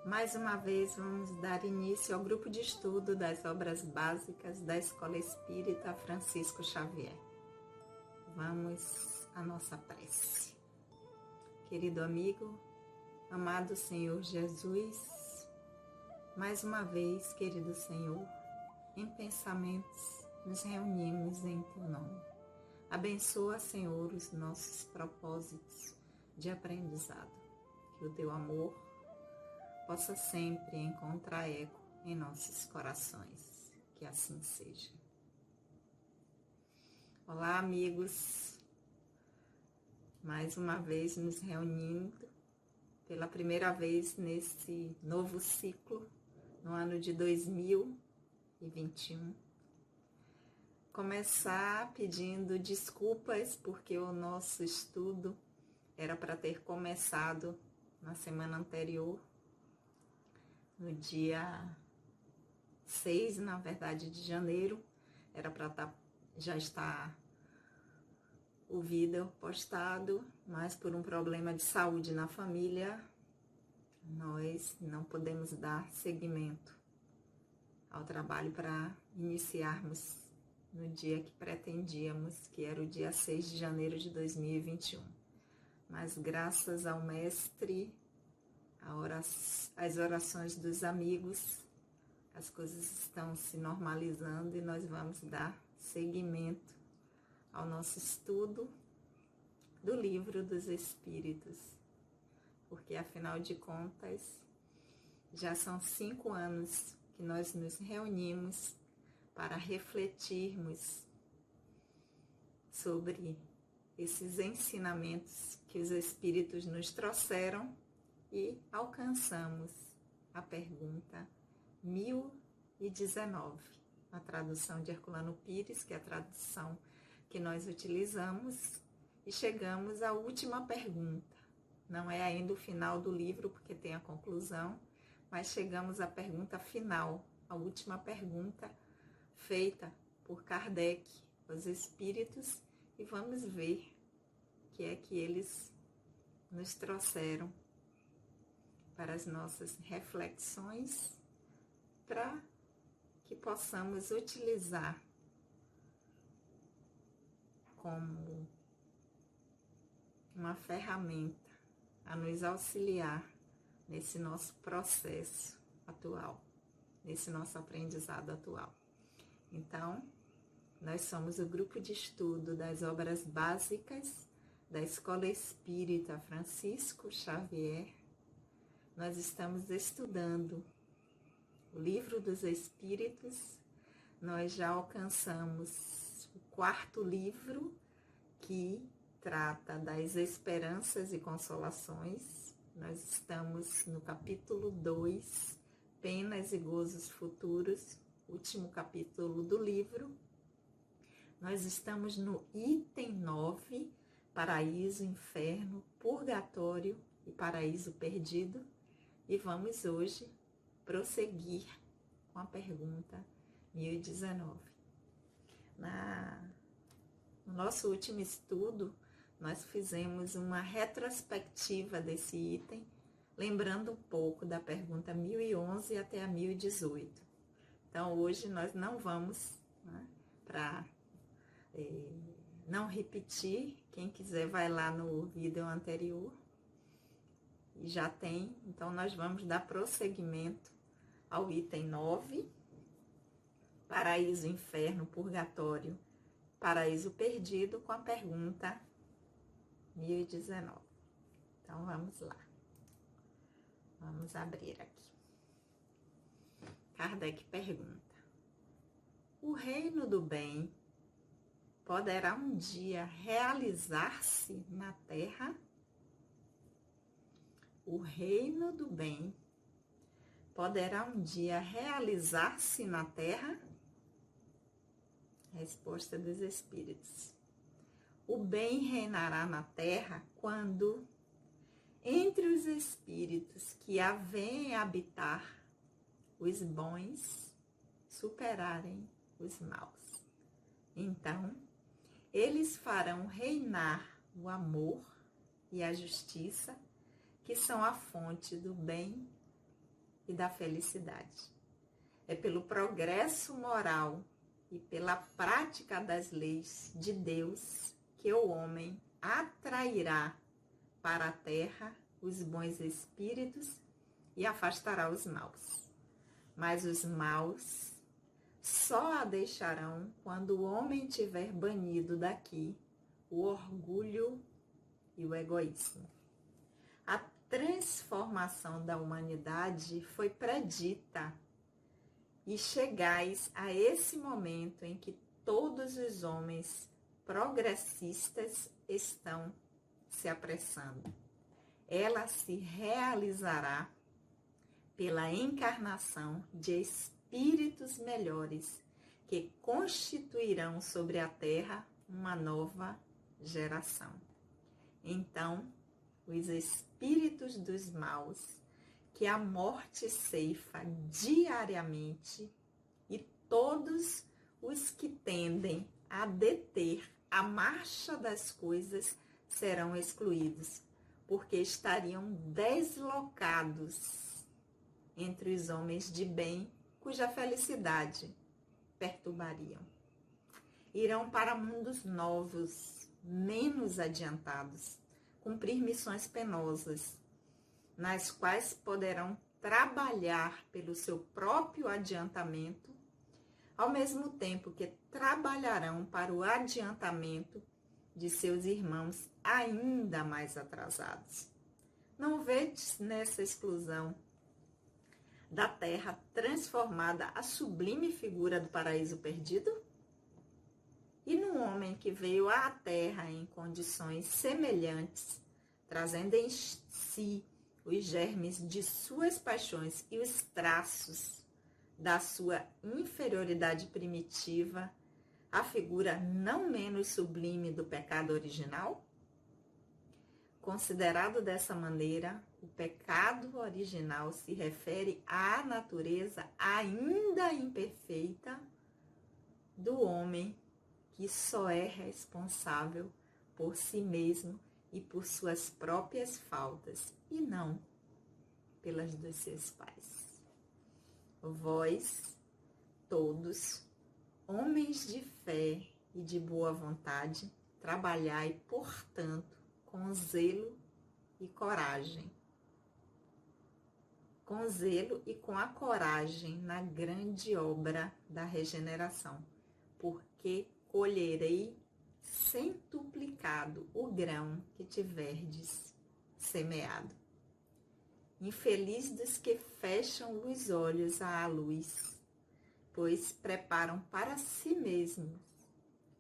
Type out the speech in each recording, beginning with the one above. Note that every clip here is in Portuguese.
Mais uma vez vamos dar início ao grupo de estudo das obras básicas da Escola Espírita Francisco Xavier. Vamos à nossa prece. Querido amigo, amado Senhor Jesus, mais uma vez, querido Senhor, em pensamentos nos reunimos em Teu nome. Abençoa, Senhor, os nossos propósitos de aprendizado, que o Teu amor possa sempre encontrar eco em nossos corações. Que assim seja. Olá, amigos. Mais uma vez nos reunindo pela primeira vez nesse novo ciclo, no ano de 2021. Começar pedindo desculpas porque o nosso estudo era para ter começado na semana anterior, no dia 6, na verdade, de janeiro, era para já estar o vídeo postado, mas por um problema de saúde na família, nós não podemos dar seguimento ao trabalho para iniciarmos no dia que pretendíamos, que era o dia 6 de janeiro de 2021. Mas graças ao Mestre, as orações dos amigos, as coisas estão se normalizando e nós vamos dar seguimento ao nosso estudo do Livro dos Espíritos, porque afinal de contas já são 5 anos que nós nos reunimos para refletirmos sobre esses ensinamentos que os Espíritos nos trouxeram e alcançamos a pergunta 1019, a tradução de Herculano Pires, que é a tradução que nós utilizamos, e chegamos à última pergunta. Não é ainda o final do livro, porque tem a conclusão, mas chegamos à pergunta final, a última pergunta feita por Kardec, os Espíritos, e vamos ver o que é que eles nos trouxeram para as nossas reflexões, para que possamos utilizar como uma ferramenta a nos auxiliar nesse nosso processo atual, nesse nosso aprendizado atual. Então, nós somos o grupo de estudo das obras básicas da Escola Espírita Francisco Xavier. Nós estamos estudando o Livro dos Espíritos. Nós já alcançamos o 4º livro, que trata das esperanças e consolações. Nós estamos no capítulo 2, Penas e Gozos Futuros, último capítulo do livro. Nós estamos no item 9, Paraíso, Inferno, Purgatório e Paraíso Perdido. E vamos hoje prosseguir com a pergunta 1019. No nosso último estudo, nós fizemos uma retrospectiva desse item, lembrando um pouco da pergunta 1011 até a 1018. Então, hoje nós não vamos, para não repetir. Quem quiser vai lá no vídeo anterior, e já tem. Então, nós vamos dar prosseguimento ao item 9, Paraíso, Inferno, Purgatório, Paraíso Perdido, com a pergunta 1019. Então, vamos lá. Vamos abrir aqui. Kardec pergunta: o reino do bem poderá um dia realizar-se na Terra? O reino do bem poderá um dia realizar-se na Terra? Resposta dos Espíritos: o bem reinará na Terra quando, entre os espíritos que a veem habitar, os bons superarem os maus. Então, eles farão reinar o amor e a justiça, que são a fonte do bem e da felicidade. É pelo progresso moral e pela prática das leis de Deus que o homem atrairá para a terra os bons espíritos e afastará os maus. Mas os maus só a deixarão quando o homem tiver banido daqui o orgulho e o egoísmo. A transformação da humanidade foi predita e chegais a esse momento em que todos os homens progressistas estão se apressando. Ela se realizará pela encarnação de espíritos melhores que constituirão sobre a Terra uma nova geração. Então, os espíritos dos maus, que a morte ceifa diariamente, e todos os que tendem a deter a marcha das coisas serão excluídos, porque estariam deslocados entre os homens de bem, cuja felicidade perturbariam. Irão para mundos novos, menos adiantados, cumprir missões penosas, nas quais poderão trabalhar pelo seu próprio adiantamento, ao mesmo tempo que trabalharão para o adiantamento de seus irmãos ainda mais atrasados. Não vedes nessa exclusão da terra transformada a sublime figura do paraíso perdido? E no homem que veio à terra em condições semelhantes, trazendo em si os germes de suas paixões e os traços da sua inferioridade primitiva, a figura não menos sublime do pecado original? Considerado dessa maneira, o pecado original se refere à natureza ainda imperfeita do homem, que só é responsável por si mesmo e por suas próprias faltas, e não pelas dos seus pais. Vós, todos, homens de fé e de boa vontade, trabalhai, portanto, com zelo e coragem. Com zelo e com a coragem na grande obra da regeneração, porque colherei centuplicado o grão que tiverdes semeado. Infeliz dos que fecham os olhos à luz, pois preparam para si mesmos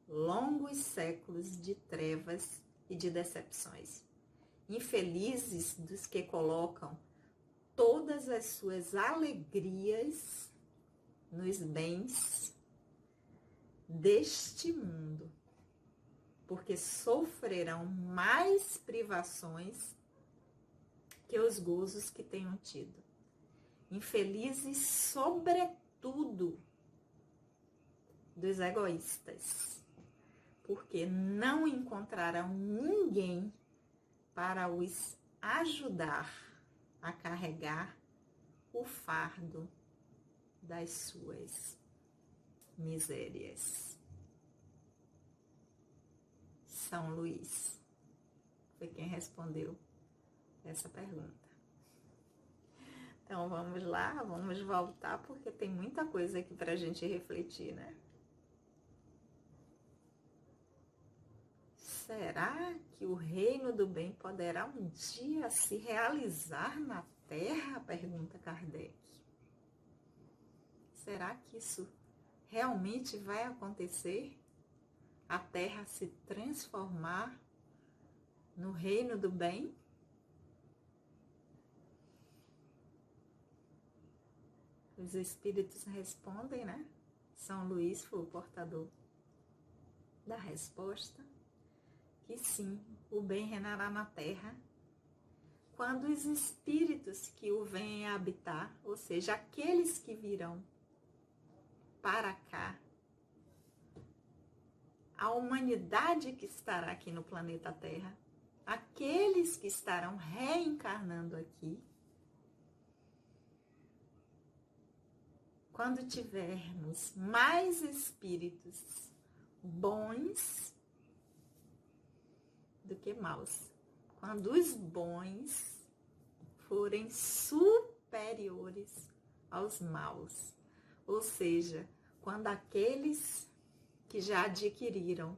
longos séculos de trevas e de decepções. Infelizes dos que colocam todas as suas alegrias nos bens deste mundo, porque sofrerão mais privações que os gozos que tenham tido. Infelizes, sobretudo, dos egoístas, porque não encontrarão ninguém para os ajudar a carregar o fardo das suas misérias. São Luís foi quem respondeu essa pergunta. Então vamos lá, vamos voltar, porque tem muita coisa aqui para a gente refletir, né? Será que o reino do bem poderá um dia se realizar na Terra? Pergunta Kardec. Será que isso realmente vai acontecer? A Terra se transformar no reino do bem? Os espíritos respondem, né? São Luís foi o portador da resposta, que sim, o bem reinará na Terra quando os espíritos que o vêm habitar, ou seja, aqueles que virão para cá, a humanidade que estará aqui no planeta Terra, aqueles que estarão reencarnando aqui, quando tivermos mais espíritos bons do que maus, quando os bons forem superiores aos maus, ou seja, quando aqueles que já adquiriram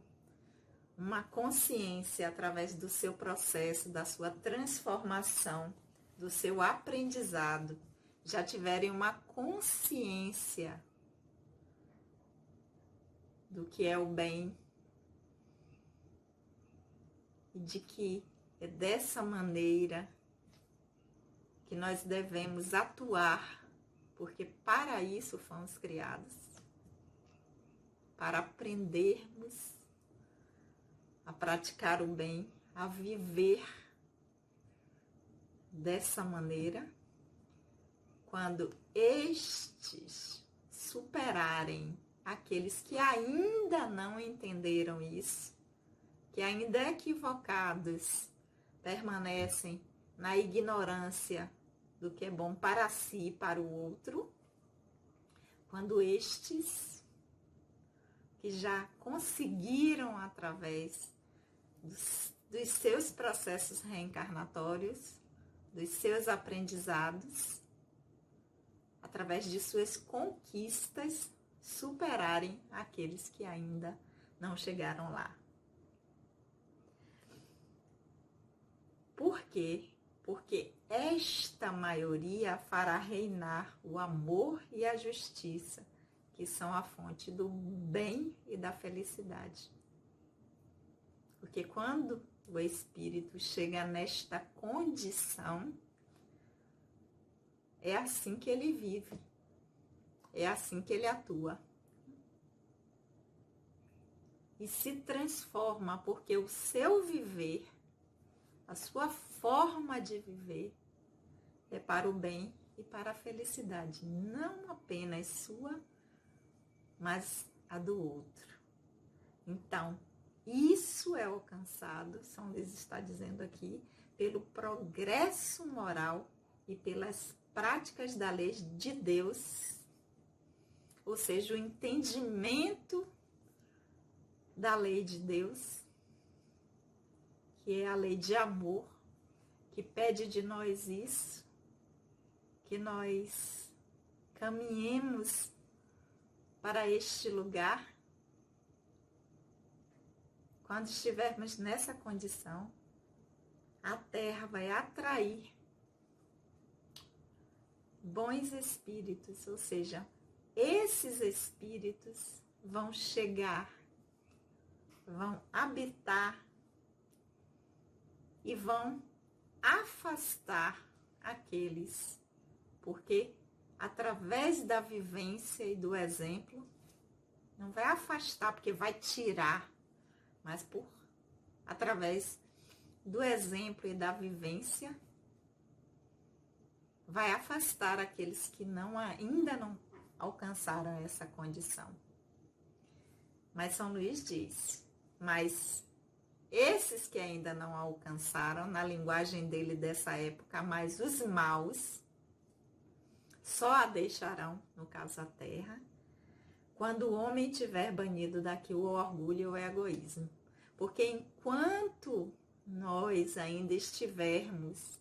uma consciência através do seu processo, da sua transformação, do seu aprendizado, já tiverem uma consciência do que é o bem e de que é dessa maneira que nós devemos atuar, porque para isso fomos criados, para aprendermos a praticar o bem, a viver dessa maneira. Quando estes superarem aqueles que ainda não entenderam isso, que ainda equivocados permanecem na ignorância do que é bom para si e para o outro, quando estes que já conseguiram através dos seus processos reencarnatórios, dos seus aprendizados, através de suas conquistas, superarem aqueles que ainda não chegaram lá. Por quê? Porque esta maioria fará reinar o amor e a justiça, que são a fonte do bem e da felicidade. Porque quando o espírito chega nesta condição, é assim que ele vive, é assim que ele atua. E se transforma, porque o seu viver, a sua forma de viver, é para o bem e para a felicidade, não apenas sua, mas a do outro. Então, isso é alcançado, São Luís está dizendo aqui, pelo progresso moral e pelas práticas da lei de Deus, ou seja, o entendimento da lei de Deus, que é a lei de amor, que pede de nós isso, que nós caminhemos para este lugar. Quando estivermos nessa condição, a Terra vai atrair bons espíritos, ou seja, esses espíritos vão chegar, vão habitar e vão afastar aqueles, porque através da vivência e do exemplo, não vai afastar porque vai tirar, mas através do exemplo e da vivência, vai afastar aqueles que ainda não alcançaram essa condição. Mas São Luís diz, mas esses que ainda não alcançaram, na linguagem dele dessa época, mas os maus, só a deixarão, no caso a terra, quando o homem tiver banido daqui o orgulho e o egoísmo. Porque enquanto nós ainda estivermos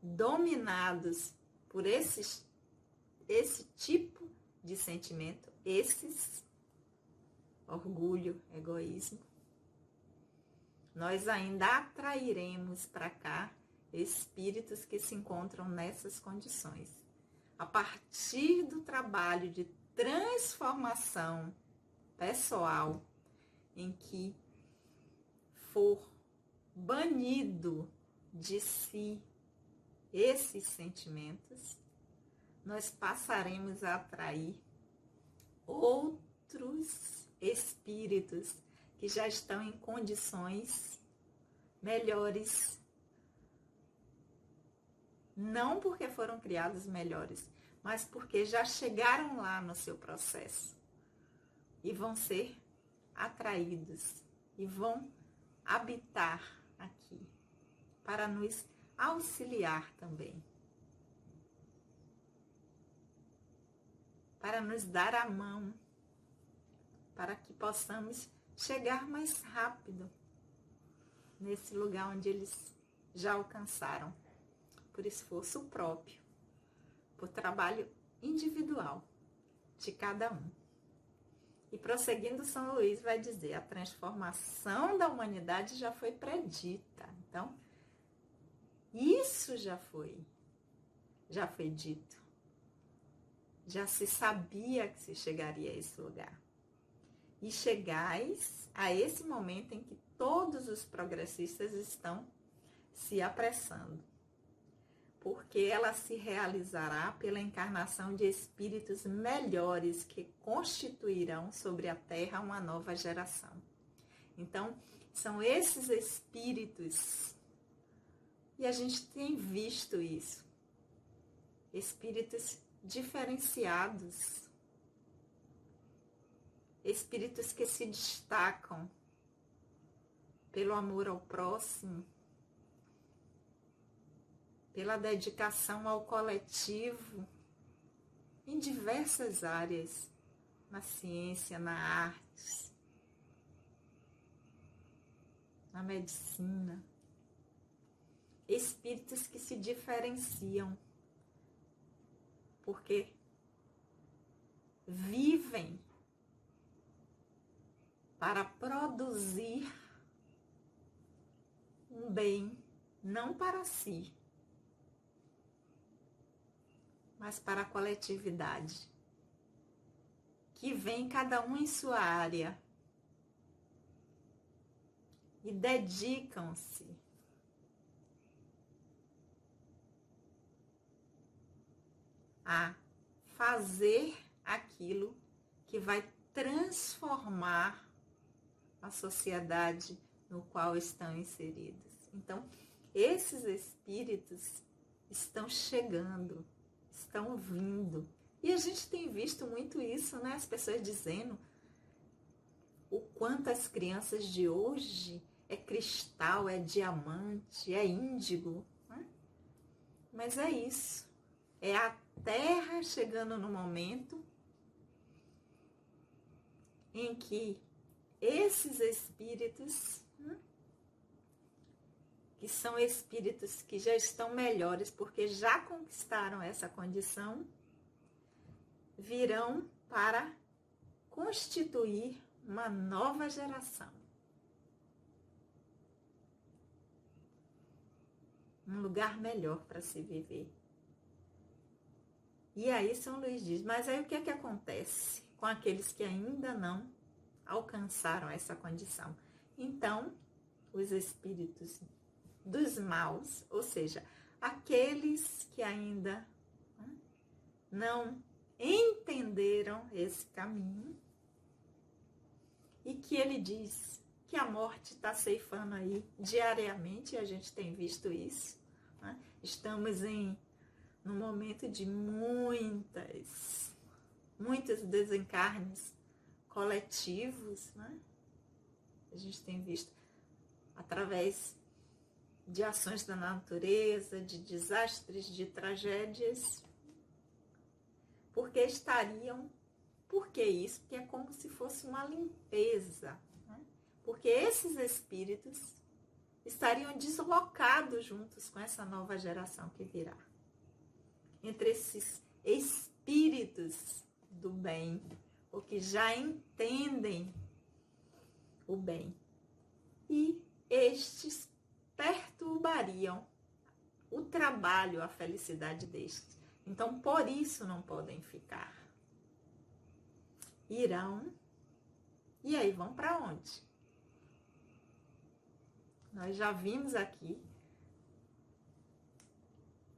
dominados por esse tipo de sentimento, orgulho, egoísmo, nós ainda atrairemos para cá espíritos que se encontram nessas condições. A partir do trabalho de transformação pessoal, em que for banido de si esses sentimentos, nós passaremos a atrair outros espíritos que já estão em condições melhores, não porque foram criados melhores, mas porque já chegaram lá no seu processo e vão ser atraídos e vão habitar aqui para nos auxiliar também. para nos dar a mão, para que possamos chegar mais rápido nesse lugar onde eles já alcançaram, por esforço próprio, por trabalho individual de cada um. E prosseguindo, São Luís vai dizer, a transformação da humanidade já foi predita. Então, isso já foi dito. Já se sabia que se chegaria a esse lugar. E chegais a esse momento em que todos os progressistas estão se apressando, porque ela se realizará pela encarnação de espíritos melhores que constituirão sobre a Terra uma nova geração. Então, são esses espíritos, e a gente tem visto isso, espíritos diferenciados, espíritos que se destacam pelo amor ao próximo, pela dedicação ao coletivo, em diversas áreas, na ciência, na arte, na medicina. Espíritos que se diferenciam, porque vivem para produzir um bem, não para si, mas para a coletividade, que vem cada um em sua área e dedicam-se a fazer aquilo que vai transformar a sociedade no qual estão inseridos. Então, esses espíritos estão chegando, estão vindo. E a gente tem visto muito isso, né? As pessoas dizendo o quanto as crianças de hoje é cristal, é diamante, é índigo. Né? Mas é isso. É a Terra chegando no momento em que esses espíritos, que são espíritos que já estão melhores, porque já conquistaram essa condição, virão para constituir uma nova geração. Um lugar melhor para se viver. E aí São Luís diz, mas aí o que é que acontece com aqueles que ainda não alcançaram essa condição? Então, os espíritos dos maus, ou seja, aqueles que ainda não entenderam esse caminho, e que ele diz que a morte está ceifando aí diariamente, a gente tem visto isso, né? Estamos num momento de muitos desencarnes coletivos, né? A gente tem visto através de ações da natureza, de desastres, de tragédias. Por que isso? Porque é como se fosse uma limpeza, né? Porque esses espíritos estariam deslocados juntos com essa nova geração que virá. Entre esses espíritos do bem, ou que já entendem o bem. E estes perturbariam o trabalho, a felicidade destes. Então, por isso não podem ficar. Irão, e aí vão para onde? Nós já vimos aqui,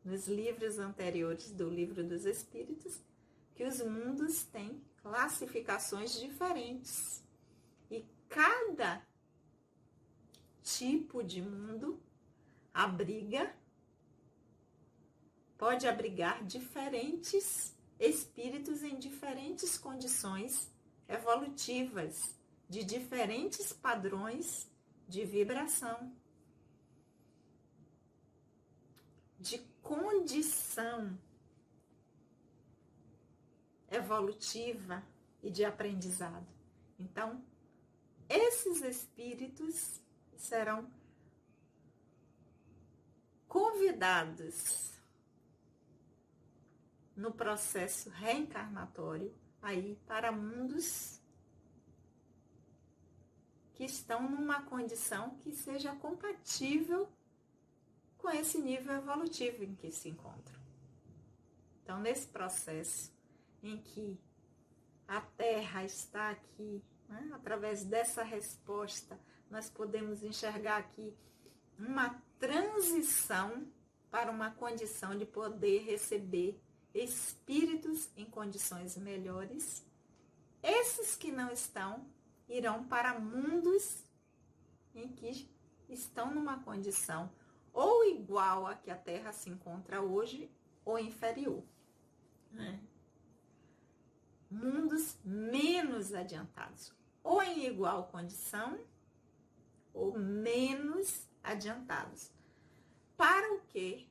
nos livros anteriores do Livro dos Espíritos, que os mundos têm classificações diferentes. E cada tipo de mundo pode abrigar diferentes espíritos em diferentes condições evolutivas, de diferentes padrões de vibração, de condição evolutiva e de aprendizado. Então, esses espíritos serão convidados no processo reencarnatório aí para mundos que estão numa condição que seja compatível com esse nível evolutivo em que se encontram. Então, nesse processo em que a Terra está aqui, né, através dessa resposta, nós podemos enxergar aqui uma transição para uma condição de poder receber espíritos em condições melhores. Esses que não estão irão para mundos em que estão numa condição ou igual a que a Terra se encontra hoje ou inferior. Mundos menos adiantados, ou em igual condição ou menos adiantados. Para o quê?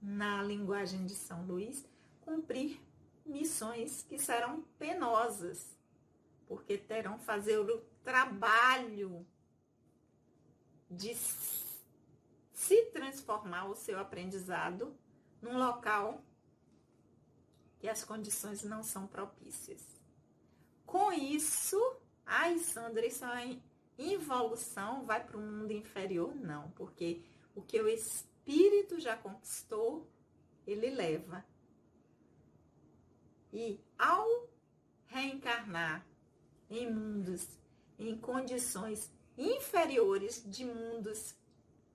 Na linguagem de São Luís, cumprir missões que serão penosas, porque terão que fazer o trabalho de se transformar o seu aprendizado num local que as condições não são propícias. Com isso, Sandra, isso é involução, vai para o mundo inferior? Não, porque o que o espírito já conquistou, ele leva. E ao reencarnar em mundos, em condições inferiores de mundos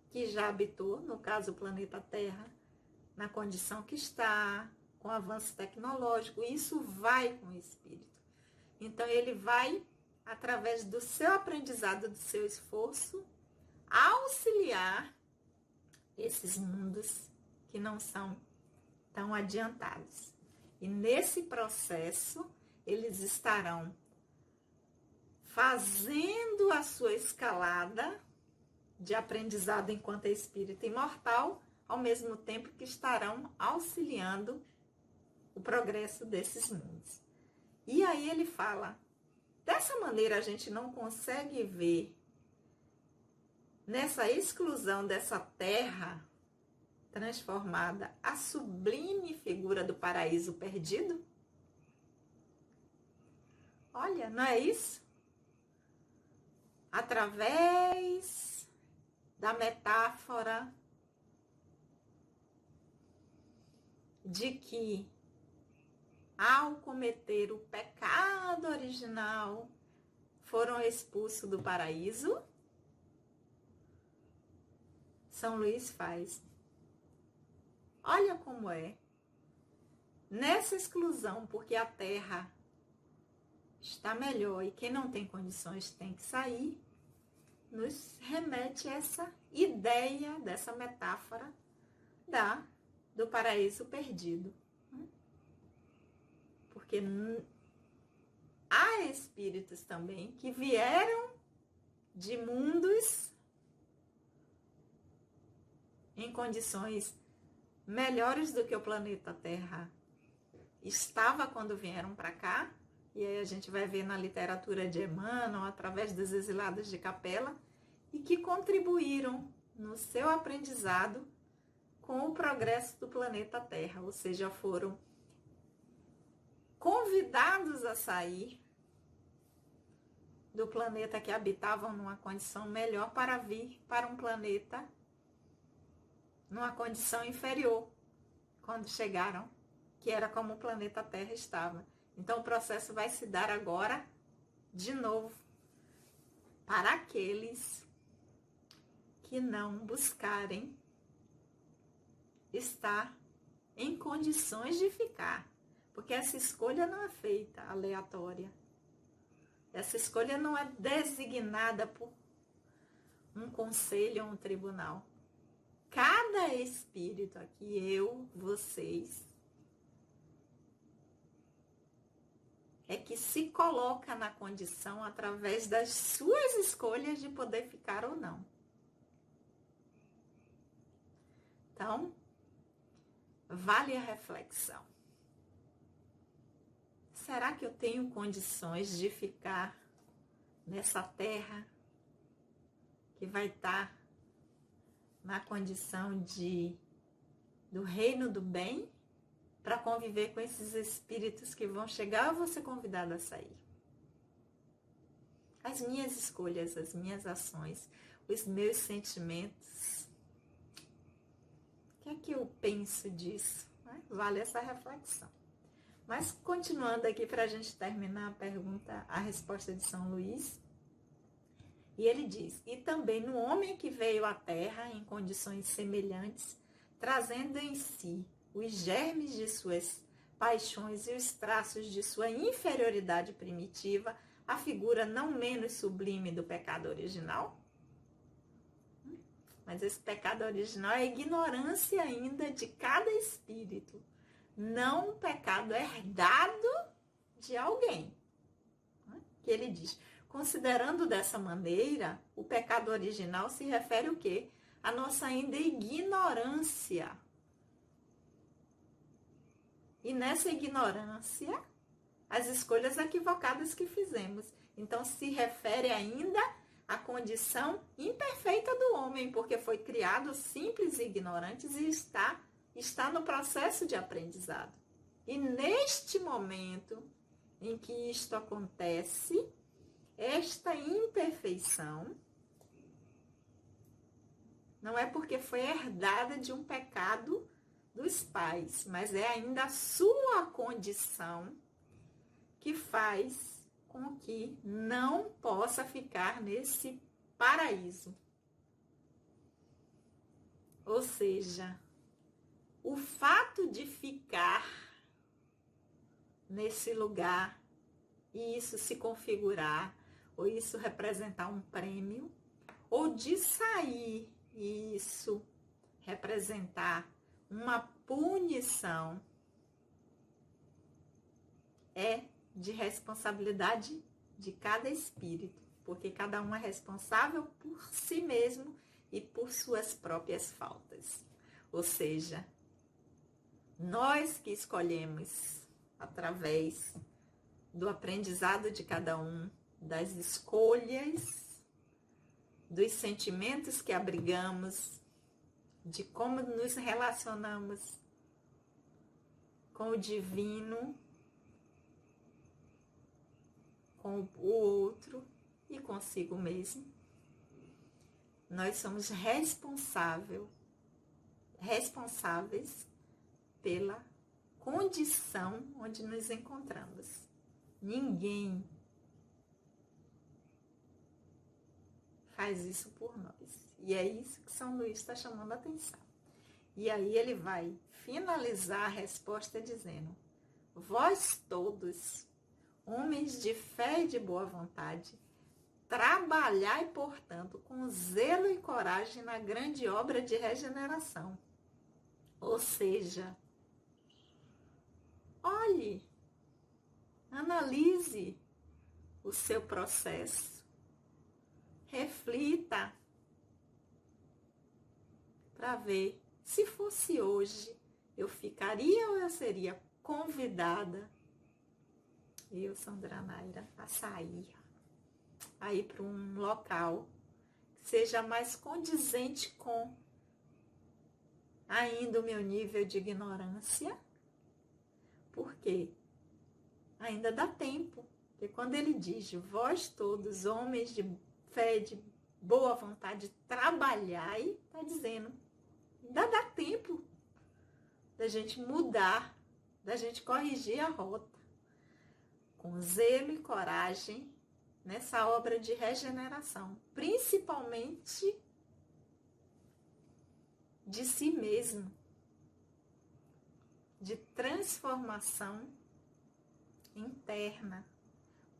que já habitou, no caso o planeta Terra, na condição que está, com avanço tecnológico, isso vai com o espírito. Então ele vai, através do seu aprendizado, do seu esforço, auxiliar esses mundos que não são tão adiantados. E nesse processo, eles estarão fazendo a sua escalada de aprendizado enquanto espírito imortal, ao mesmo tempo que estarão auxiliando o progresso desses mundos. E aí ele fala, dessa maneira a gente não consegue ver nessa exclusão dessa terra transformada a sublime figura do paraíso perdido? Olha, não é isso? Através da metáfora de que ao cometer o pecado original foram expulsos do paraíso, São Luís faz. Olha como é. Nessa exclusão, porque a terra está melhor e quem não tem condições tem que sair, nos remete a essa ideia, dessa metáfora do paraíso perdido. Porque há espíritos também que vieram de mundos em condições melhores do que o planeta Terra estava quando vieram para cá. E aí a gente vai ver na literatura de Emmanuel, através dos exilados de Capela, e que contribuíram no seu aprendizado com o progresso do planeta Terra, ou seja, foram convidados a sair do planeta que habitavam numa condição melhor para vir para um planeta numa condição inferior, quando chegaram, que era como o planeta Terra estava. Então o processo vai se dar agora de novo para aqueles que não buscarem estar em condições de ficar. Porque essa escolha não é feita aleatória. Essa escolha não é designada por um conselho ou um tribunal. Cada espírito aqui, eu, vocês, é que se coloca na condição através das suas escolhas de poder ficar ou não. Então, vale a reflexão. será que eu tenho condições de ficar nessa terra que vai estar na condição do reino do bem, para conviver com esses espíritos que vão chegar, eu vou ser convidada a sair? As minhas escolhas, as minhas ações, os meus sentimentos. O que é que eu penso disso? Vale essa reflexão. Mas continuando aqui para a gente terminar a resposta de São Luís. E ele diz: e também no homem que veio à Terra em condições semelhantes, trazendo em si os germes de suas paixões e os traços de sua inferioridade primitiva, a figura não menos sublime do pecado original? Mas esse pecado original é a ignorância ainda de cada espírito, não um pecado herdado de alguém. Que ele diz: considerando dessa maneira, o pecado original se refere o quê? A nossa ainda ignorância. E nessa ignorância, as escolhas equivocadas que fizemos. Então, se refere ainda à condição imperfeita do homem, porque foi criado simples e ignorantes e está no processo de aprendizado. E neste momento em que isto acontece, esta imperfeição não é porque foi herdada de um pecado dos pais, mas é ainda a sua condição que faz com que não possa ficar nesse paraíso. Ou seja, o fato de ficar nesse lugar e isso se configurar, ou isso representar um prêmio, ou de sair e isso representar uma punição, é de responsabilidade de cada espírito, porque cada um é responsável por si mesmo e por suas próprias faltas. Ou seja, nós que escolhemos através do aprendizado de cada um, das escolhas, dos sentimentos que abrigamos, de como nos relacionamos com o divino, com o outro e consigo mesmo. Nós somos responsáveis pela condição onde nos encontramos. Ninguém faz isso por nós. E é isso que São Luís está chamando a atenção. E aí ele vai finalizar a resposta dizendo: vós todos, homens de fé e de boa vontade, trabalhai, portanto, com zelo e coragem na grande obra de regeneração. Ou seja, olhe, analise o seu processo, reflita para ver se fosse hoje, eu ficaria ou eu seria convidada, eu, Sandra Naira, a sair, a ir para um local que seja mais condizente com ainda o meu nível de ignorância, porque ainda dá tempo. Porque quando ele diz, vós todos, homens de fé, de boa vontade, trabalhai, está dizendo, ainda dá tempo da gente mudar, da gente corrigir a rota, com zelo e coragem, nessa obra de regeneração, principalmente de si mesmo, de transformação interna,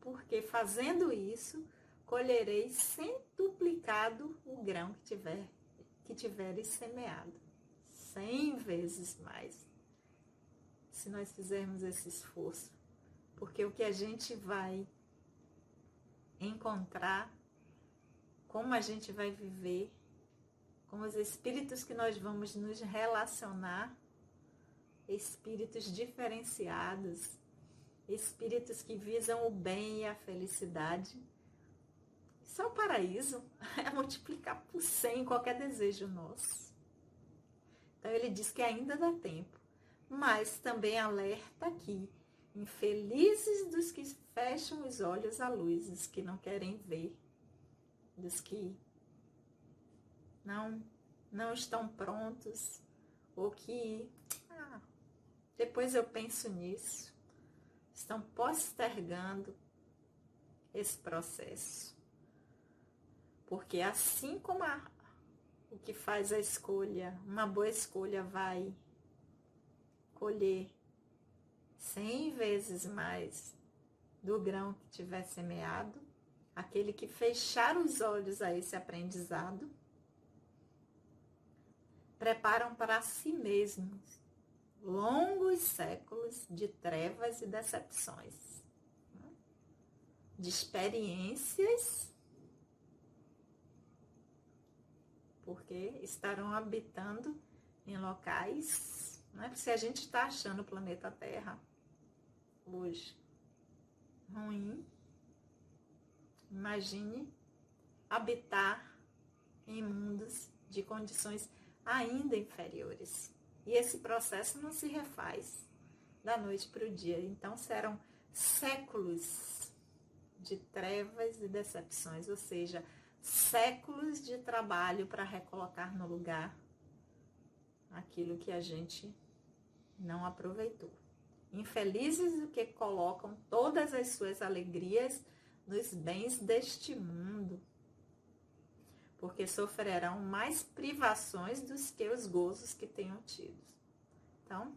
porque fazendo isso, colhereis centuplicado o grão que tiveres semeado, 100 vezes mais, se nós fizermos esse esforço, porque o que a gente vai encontrar, como a gente vai viver, com os espíritos que nós vamos nos relacionar, espíritos diferenciados, espíritos que visam o bem e a felicidade. Isso é o paraíso, é multiplicar por 100 qualquer desejo nosso. Então ele diz que ainda dá tempo, mas também alerta aqui, infelizes dos que fecham os olhos à luz, dos que não querem ver, dos que não estão prontos, ou que depois eu penso nisso, estão postergando esse processo. Porque assim como o que faz a escolha, uma boa escolha vai colher 100 vezes mais do grão que tiver semeado, aquele que fechar os olhos a esse aprendizado, preparam para si mesmos longos séculos de trevas e decepções, de experiências, porque estarão habitando em locais, né? Se a gente está achando o planeta Terra hoje ruim, imagine habitar em mundos de condições ainda inferiores. E esse processo não se refaz da noite para o dia. Então serão séculos de trevas e decepções, ou seja, séculos de trabalho para recolocar no lugar aquilo que a gente não aproveitou. Infelizes os que colocam todas as suas alegrias nos bens deste mundo, porque sofrerão mais privações dos que os gozos que tenham tido. Então,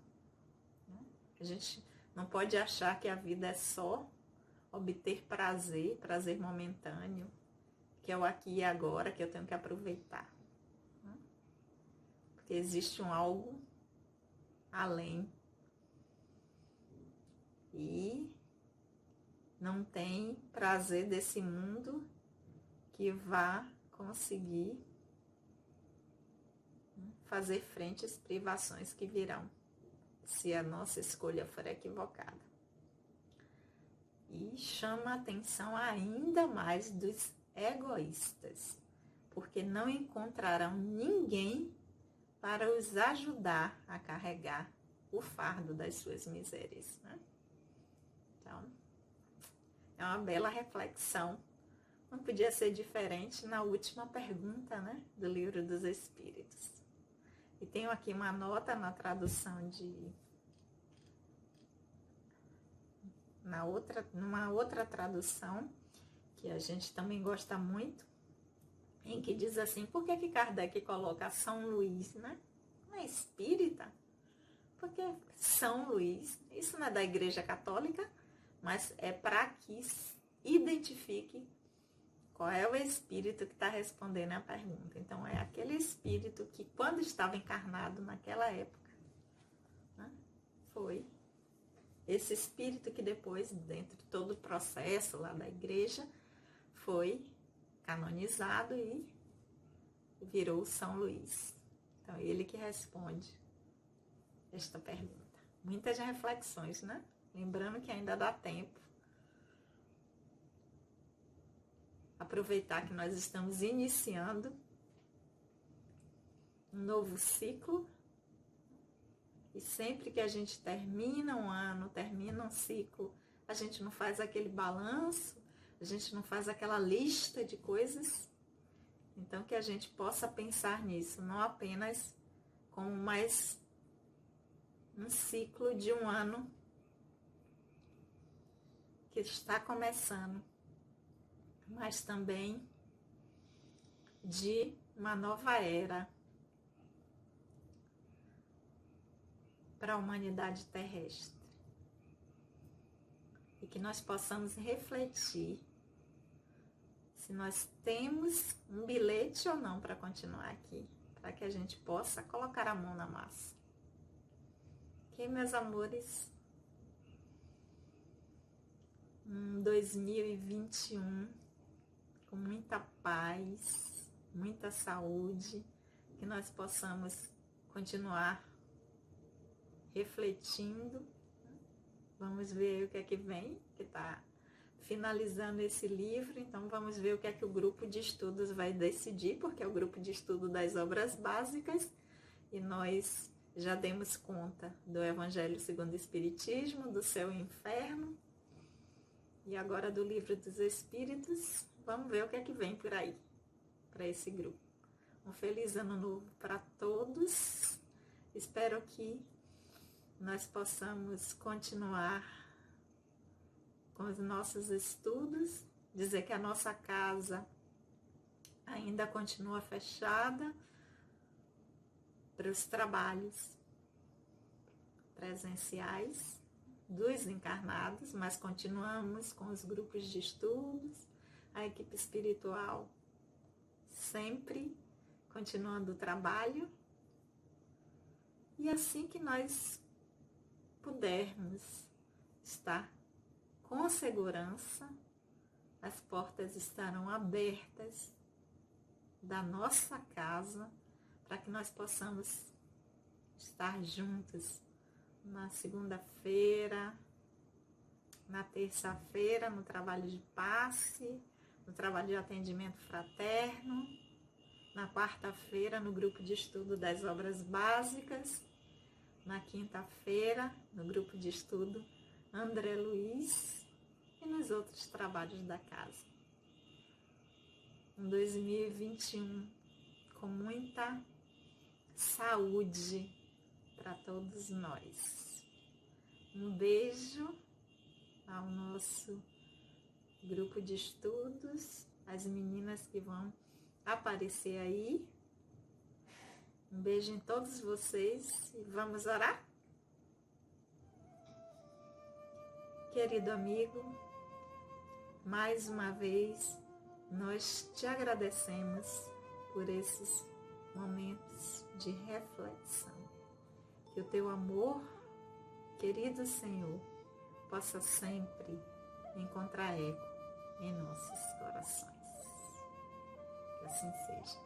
a gente não pode achar que a vida é só obter prazer, prazer momentâneo, que é o aqui e agora, que eu tenho que aproveitar. Porque existe um algo além. E não tem prazer desse mundo que vá conseguir fazer frente às privações que virão, se a nossa escolha for equivocada. E chama a atenção ainda mais dos egoístas, porque não encontrarão ninguém para os ajudar a carregar o fardo das suas misérias, né? Então, é uma bela reflexão. Não podia ser diferente na última pergunta, né, do Livro dos Espíritos. E tenho aqui uma nota na tradução numa outra tradução, que a gente também gosta muito, em que diz assim: por que Kardec coloca São Luís, né? Não é espírita? Porque São Luís, isso não é da Igreja Católica, mas é para que identifique qual é o espírito que está respondendo a pergunta. Então, é aquele espírito que, quando estava encarnado naquela época, né, foi esse espírito que depois, dentro de todo o processo lá da igreja, foi canonizado e virou São Luís. Então, ele que responde esta pergunta. Muitas reflexões, né? Lembrando que ainda dá tempo. Aproveitar que nós estamos iniciando um novo ciclo. E sempre que a gente termina um ano, termina um ciclo, a gente não faz aquele balanço, a gente não faz aquela lista de coisas. Então, que a gente possa pensar nisso, não apenas como mais um ciclo de um ano que está começando, mas também de uma nova era para a humanidade terrestre. E que nós possamos refletir se nós temos um bilhete ou não para continuar aqui, para que a gente possa colocar a mão na massa. Ok, meus amores? 2021 com muita paz, muita saúde, que nós possamos continuar refletindo. Vamos ver o que é que vem, que está finalizando esse livro, então vamos ver o que é que o grupo de estudos vai decidir, porque é o grupo de estudo das obras básicas, e nós já demos conta do Evangelho segundo o Espiritismo, do Céu e Inferno, e agora do Livro dos Espíritos. Vamos ver o que é que vem por aí, para esse grupo. Um feliz ano novo para todos. Espero que nós possamos continuar com os nossos estudos, dizer que a nossa casa ainda continua fechada para os trabalhos presenciais dos encarnados, mas continuamos com os grupos de estudos, a equipe espiritual sempre continuando o trabalho, e assim que nós pudermos estar com segurança, as portas estarão abertas da nossa casa para que nós possamos estar juntos na segunda-feira, na terça-feira, no trabalho de passe, no trabalho de atendimento fraterno, na quarta-feira, no grupo de estudo das obras básicas, na quinta-feira, no grupo de estudo André Luiz, e nos outros trabalhos da casa. Um 2021 com muita saúde para todos nós. Um beijo ao nosso grupo de estudos, as meninas que vão aparecer aí. Um beijo em todos vocês e vamos orar? Querido amigo, mais uma vez nós te agradecemos por esses momentos de reflexão. Que o teu amor, querido Senhor, possa sempre encontrar eco em nossos corações. Que assim seja.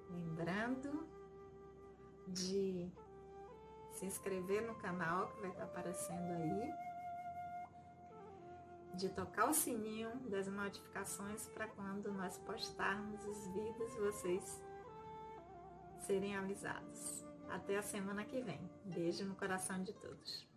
Lembrando de se inscrever no canal que vai estar aparecendo aí, de tocar o sininho das notificações para quando nós postarmos os vídeos vocês serem avisados. Até a semana que vem. Beijo no coração de todos.